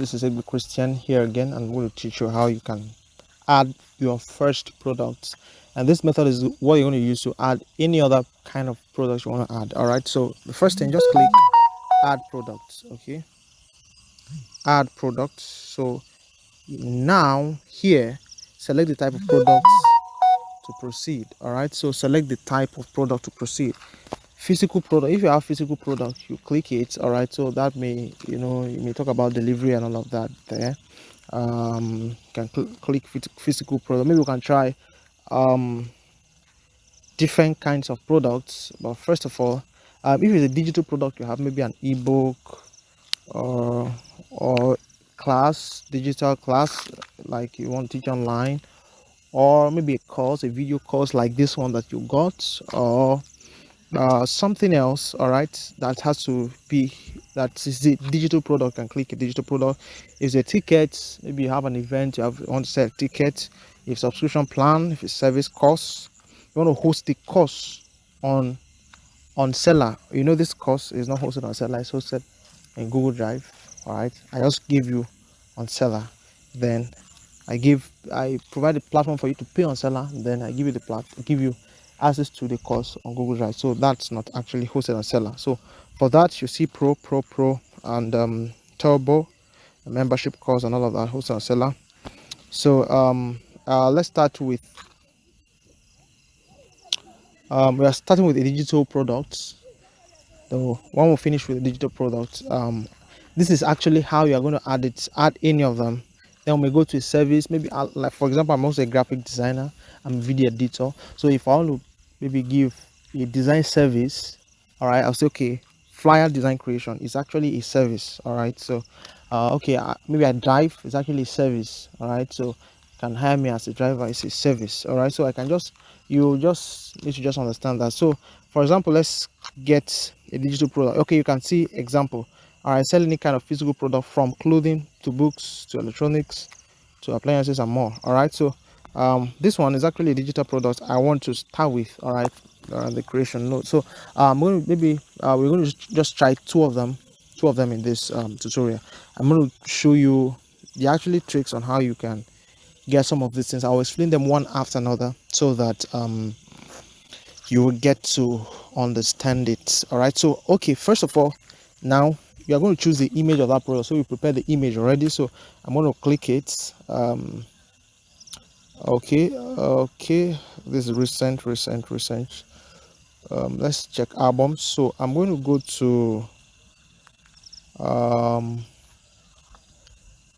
this is Egbe Christian here again, and we'll teach you how you can add your first product. And this method is what you're going to use to add any other kind of products you want to add. All right, so the first thing, just click add products. Okay, add products. So now here, select the type of products to proceed. All right, so select the type of product to proceed. Physical product, if you have physical product, you click it. All right, so that may, you may talk about delivery and all of that there. You can click physical product. Maybe we can try different kinds of products. But first of all, if it's a digital product, you have maybe an ebook or class, digital class, like you want to teach online, or maybe a course, a video course like this one that you got, or something else. All right, that has to be, that is the digital product. And click a digital product. Is a ticket, maybe you have an event, you want to sell a ticket. If subscription plan, if it's service course, you want to host the course on Selar. This course is not hosted on Selar, it's hosted in Google Drive. All right, I just give you on Selar, then I provide a platform for you to pay on Selar, then I give you access to the course on Google Drive. So that's not actually hosted on Selar. So for that, you see Pro, and Turbo, membership course, and all of that hosted on Selar. So let's start with we are starting with a digital product. So when we finish with the digital product, this is actually how you are going to add any of them. Then we go to a service. Maybe like, for example, I'm also a graphic designer, I'm a video editor. So if I want to maybe give a design service, all right, I'll say, okay, flyer design creation is actually a service. All right, so okay, maybe I drive, it's actually a service. All right, so you can hire me as a driver, it's a service. All right, so you just need to just understand that. So for example, let's get a digital product. Okay, you can see example. All right, sell any kind of physical product, from clothing to books to electronics to appliances and more. All right, so this one is actually a digital product I want to start with. All right, the creation node. So we're going to just try two of them in this tutorial. I'm going to show you the actually tricks on how you can get some of these things. I'll explain them one after another so that you will get to understand it. All right, so okay, first of all, now you are going to choose the image of that product. So we prepared the image already, so I'm going to click it. Okay, this is recent. Let's check albums. So I'm going to go to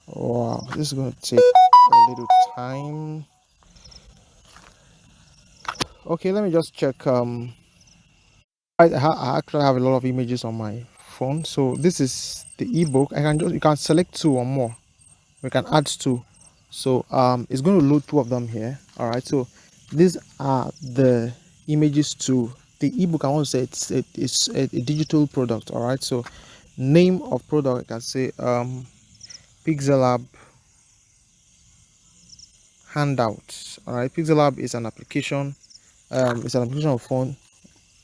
wow, this is going to take a little time. Okay, let me just check. I actually have a lot of images on my phone. So this is the ebook. You can select two or more. We can add two. So it's going to load two of them here. All right, so these are the images to the ebook. I want to say it's a digital product. All right, so name of product, I can say Pixelab handouts. All right, Pixelab is an application. It's an application of phone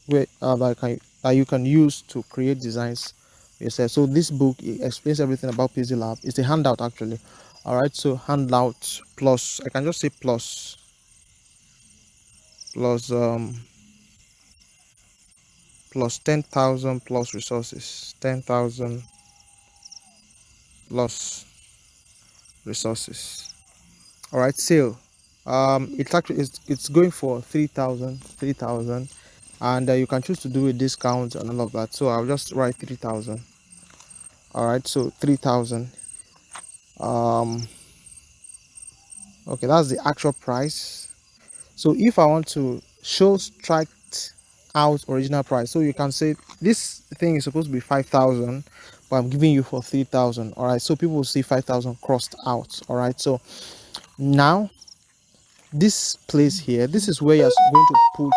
where that you can use to create designs yourself. So this book, it explains everything about Pixelab. It's a handout actually. All right, so handout plus, I can just say plus 10,000 plus resources, 10,000 plus resources. All right, sale, it's going for 3,000, and you can choose to do a discount and all of that. So I'll just write 3,000. All right, so 3,000. Okay, that's the actual price. So if I want to show striked out original price, so you can say this thing is supposed to be 5,000, but I'm giving you for 3,000. All right, so people will see 5,000 crossed out. All right, so now this place here, this is where you're going to put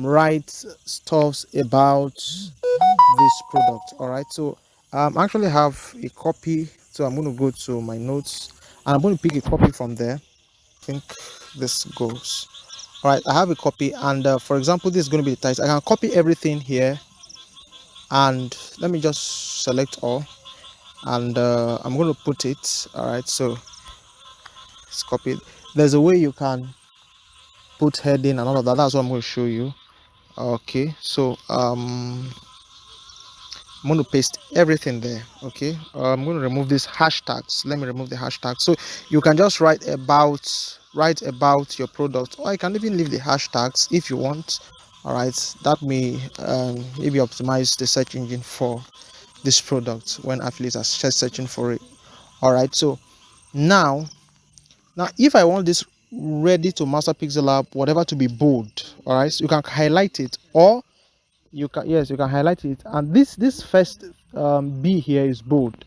write stuffs about this product. All right, so actually have a copy, so I'm going to go to my notes and I'm going to pick a copy from there. I think this goes. All right, I have a copy, and for example, this is going to be the title. I can copy everything here, and let me just select all. and I'm going to put it. All right, so it's copied. There's a way you can put heading and all of that. That's what I'm going to show you. Okay, so I'm going to paste everything there. Okay, I'm going to remove these hashtags. Let me remove the hashtags. So you can just write about your product, or you can even leave the hashtags if you want. All right, that may maybe optimize the search engine for this product when affiliates are searching for it. All right, so now if I want this ready to master pixel app whatever to be bold, all right, so you can highlight it, or you can, yes, you can highlight it, and this first B here is bold.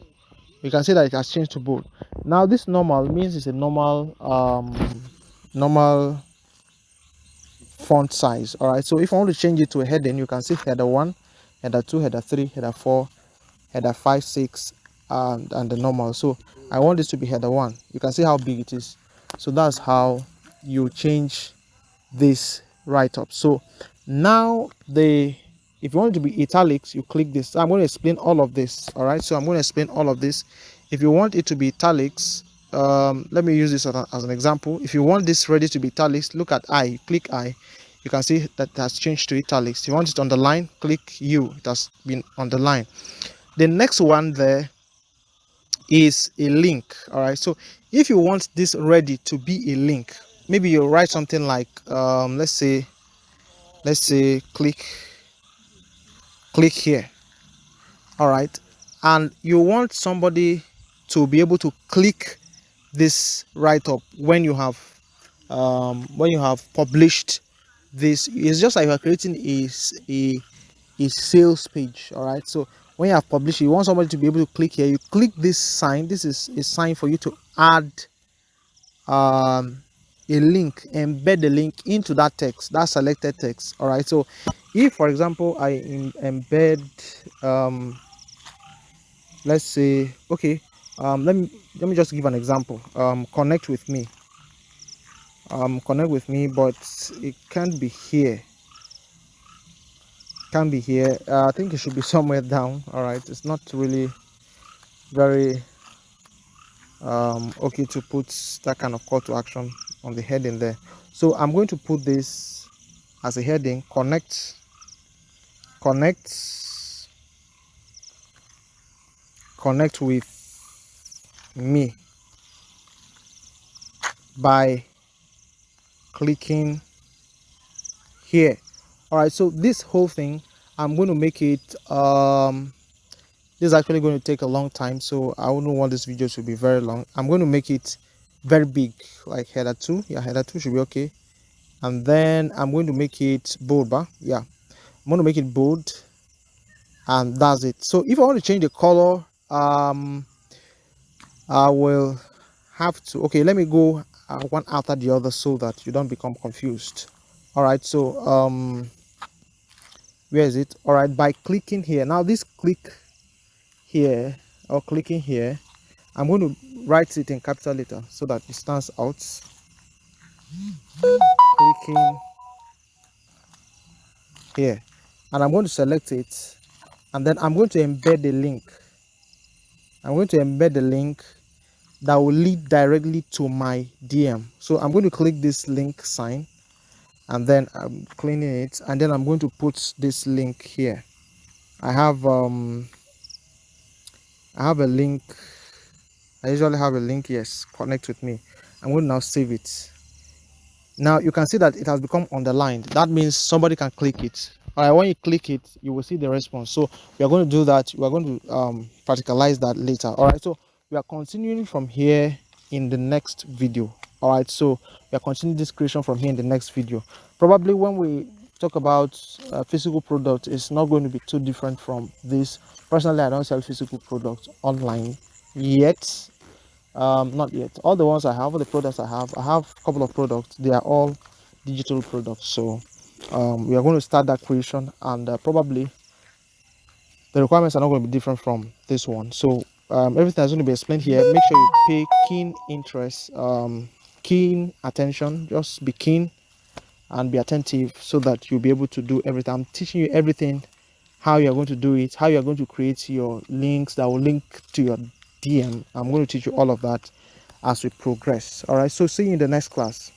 You can see that it has changed to bold. Now this normal means it's a normal font size. All right, so if I want to change it to a heading, you can see header 1, header 2, header 3, header 4, header 5, 6, and the normal. So I want this to be header 1. You can see how big it is. So that's how you change this write-up. So now if you want it to be italics, you click this. I'm going to explain all of this. All right, so I'm going to explain all of this. If you want it to be italics, let me use this as an example. If you want this ready to be italics, look at I, click I. You can see that it has changed to italics. If you want it underlined, click U, it has been underlined. The next one there is a link. All right, so if you want this ready to be a link, maybe you write something like let's say click here. All right, and you want somebody to be able to click this write-up when you have published this. It's just like you're creating a sales page. All right, so when you have published, you want somebody to be able to click here. You click this sign. This is a sign for you to add a link, embed the link into that text, that selected text. All right, so if for example I embed let's say, okay, let me just give an example. Connect with me, but it can't be here. I think it should be somewhere down. All right, it's not really very okay to put that kind of call to action on the heading there. So I'm going to put this as a heading: connect with me by clicking here. All right, so this whole thing, I'm going to make it this is actually going to take a long time, so I wouldn't want this video to be very long. I'm going to make it very big, like header 2. Yeah, header 2 should be okay. And then I'm going to make it bold, yeah, I'm going to make it bold, and that's it. So if I want to change the color, I will have to, okay, let me go one after the other so that you don't become confused. All right, so where is it? All right, by clicking here, now this click here or clicking here, I'm going to write it in capital letter so that it stands out. Clicking here, and I'm going to select it, and then I'm going to embed the link. I'm going to embed the link that will lead directly to my DM. So I'm going to click this link sign, and then I'm cleaning it, and then I'm going to put this link here. I have a link. I usually have a link. Yes, connect with me. I'm going to now save it. Now you can see that it has become underlined. That means somebody can click it. All right, when you click it, you will see the response. So we are going to do that. We are going to practicalize that later. All right, so we are continuing from here in the next video. All right, so we are continuing this creation from here in the next video. Probably when we talk about physical products, it's not going to be too different from this. Personally, I don't sell physical products online yet. Not yet. All the ones I have, all the products I have a couple of products. They are all digital products. So we are going to start that creation, and probably the requirements are not going to be different from this one. So everything is going to be explained here. Make sure you pay keen interest, keen attention. Just be keen and be attentive so that you'll be able to do everything. I'm teaching you everything how you're going to do it, how you're going to create your links that will link to your DM. I'm going to teach you all of that as we progress. All right, so see you in the next class.